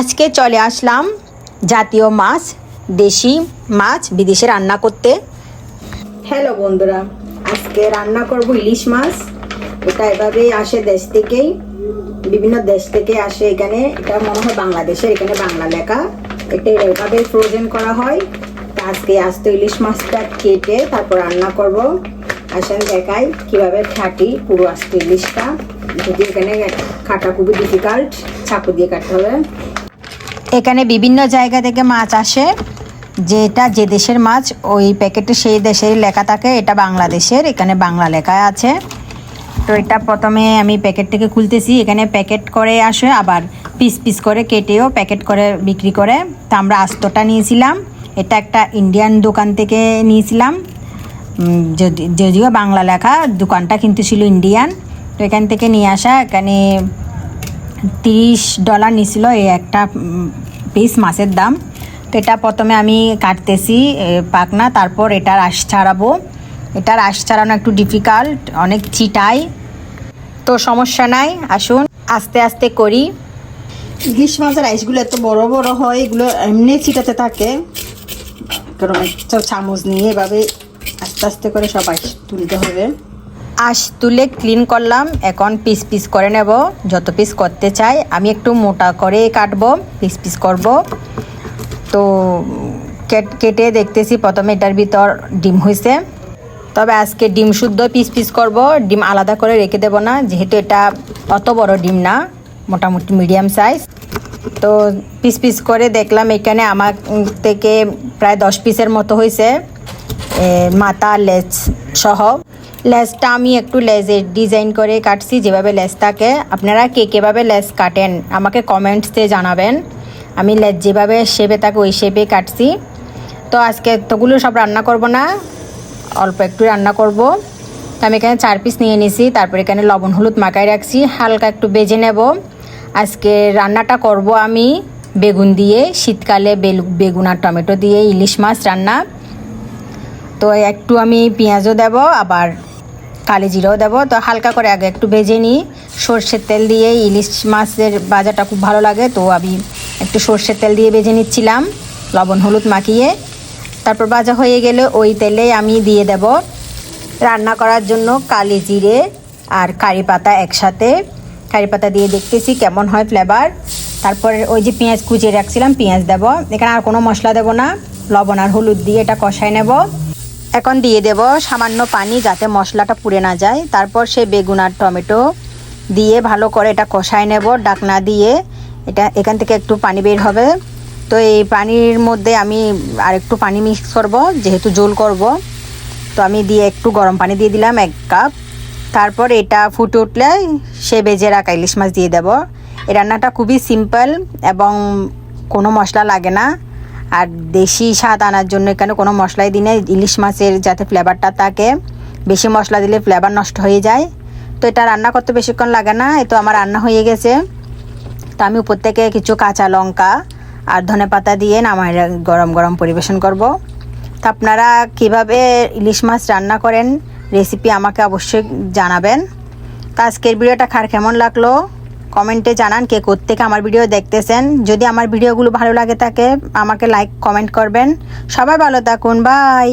আজকে চলে আসলাম জাতীয় মাছ, দেশি মাছ বিদেশে রান্না করতে। হ্যালো বন্ধুরা, আজকে রান্না করব ইলিশ মাছ। এটা এভাবেই আসে দেশ থেকেই, বিভিন্ন দেশ থেকে আসে এখানে। এটা মনে হয় বাংলাদেশের, এখানে বাংলা লেখা। এটা এভাবে ফ্রোজেন করা হয়। আজকে আস্ত ইলিশ মাছটা কেটে তারপর রান্না করব। আসেন দেখাই কিভাবে কাটি পুরো আস্ত ইলিশটা। যদি এখানে কাটা খুবই ডিফিকাল্ট, চাকু দিয়ে কাটতে হবে। এখানে বিভিন্ন জায়গা থেকে মাছ আসে, যেটা যে দেশের মাছ ওই প্যাকেটে সেই দেশের লেখা থাকে। এটা বাংলাদেশের, এখানে বাংলা লেখা আছে। তো এটা প্রথমে আমি প্যাকেট থেকে খুলতেছি। এখানে প্যাকেট করে আসে, আবার পিস পিস করে কেটেও প্যাকেট করে বিক্রি করে। তো আমরা আস্তটা নিয়েছিলাম, এটা একটা ইন্ডিয়ান দোকান থেকে নিয়েছিলাম। যদিও বাংলা লেখা, দোকানটা কিন্তু ছিল ইন্ডিয়ান। তো এখান থেকে নিয়ে আসা, এখানে $30 নিছিল এই একটা পিস মাছের দাম। তো এটা প্রথমে আমি কাটতেছি পাকনা, তারপর এটার আঁশ ছাড়াবো। এটার আঁশ ছাড়ানো একটু ডিফিকাল্ট, অনেক চিটাই, তো সমস্যা নাই, আসুন আস্তে আস্তে করি। ইলিশ মাছের আইসগুলো এত বড় বড় হয়, এগুলো এমনি চিটাতে থাকে। কারণ একটা চামচ নিয়ে এভাবে আস্তে আস্তে করে সব আইস তুলতে হবে। আঁশ তুলে ক্লিন করলাম, এখন পিস পিস করে নেব। যত পিস করতে চাই, আমি একটু মোটা করে কাটবো, পিস পিস করব। তো কেটে দেখতেছি প্রথমে এটার ভিতর ডিম হয়েছে। তবে আজকে ডিম শুদ্ধ পিস পিস করব, ডিম আলাদা করে রেখে দেব না, যেহেতু এটা অত বড় ডিম না, মোটামুটি মিডিয়াম সাইজ। তো পিস পিস করে দেখলাম এখানে আমার থেকে প্রায় 10 পিসের মতো হয়েছে, মাথা লেজ সহ। লেজটা আমি একটু লেজের ডিজাইন করে কাটছি, যেভাবে লেজ থাকে। আপনারা কে কীভাবে লেজ কাটেন আমাকে কমেন্টসে জানাবেন। আমি লেজ যেভাবে শেপে থাকে ওই শেপে কাটছি। তো আজকে এতগুলো সব রান্না করব না, অল্প একটু রান্না করব। তো আমি এখানে 4 পিস নিয়ে নিছি, তারপর এখানে লবণ হলুদ মাখায় রাখছি, হালকা একটু ভেজে নেব। আজকে রান্নাটা করব আমি বেগুন দিয়ে, শীতকালে বেগুন আর টমেটো দিয়ে ইলিশ মাছ রান্না। তো একটু আমি পেঁয়াজও দেব, আবার কালি জিরাও দেব। তো হালকা করে আগে একটু ভেজে নিই। সর্ষের তেল দিয়ে ইলিশ মাছের ভাজাটা খুব ভালো লাগে, তো আমি একটু সর্ষের তেল দিয়ে ভেজে নিচ্ছিলাম লবণ হলুদ মাখিয়ে। তারপর ভাজা হয়ে গেলে ওই তেলে আমি দিয়ে দেব রান্না করার জন্য কালি জিরে আর কারি পাতা একসাথে। কারি পাতা দিয়ে দেখতেছি কেমন হয় ফ্লেভার। তারপরে ওই যে পেঁয়াজ কুচিয়ে রাখছিলাম, পেঁয়াজ দেব। এখানে আর কোনো মশলা দেব না, লবণ আর হলুদ দিয়ে এটা কষায় নেব। এখন দিয়ে দেব সামান্য পানি, যাতে মশলাটা পুড়ে না যায়। তারপর সেই বেগুন আর টমেটো দিয়ে ভালো করে এটা কষায় নেব ঢাকনা দিয়ে। এটা এখান থেকে একটু পানি বের হবে। তো এই পানির মধ্যে আমি আর একটু পানি মিক্স করব, যেহেতু ঝোল করব। তো আমি দিয়ে একটু গরম পানি দিয়ে দিলাম 1 কাপ। তারপর এটা ফুটে উঠলে সে ভেজে রাখা ইলিশ মাছ দিয়ে দেব। এই রান্নাটা খুবই সিম্পল এবং কোনো মশলা লাগে না। আর দেশি স্বাদ আনার জন্য এখানে কোনো মশলাই দিই না, ইলিশ মাছের যাতে ফ্লেভারটা থাকে। বেশি মশলা দিলে ফ্লেভার নষ্ট হয়ে যায়। তো এটা রান্না করতে বেশিক্ষণ লাগে না। এই তো আমার রান্না হয়ে গেছে। তো আমি উপর থেকে কিছু কাঁচা লঙ্কা আর ধনেপাতা দিয়ে নামায় গরম গরম পরিবেশন করব। তো আপনারা কীভাবে ইলিশ মাছ রান্না করেন রেসিপি আমাকে অবশ্যই জানাবেন। তো আজকের ভিডিওটা কেমন লাগলো কমেন্টে জানান, কে কোত্থেকে আমার ভিডিও দেখতেছেন। যদি আমার ভিডিওগুলো ভালো লাগে থাকে আমাকে লাইক কমেন্ট করবেন। সবাই ভালো থাকুন, বাই।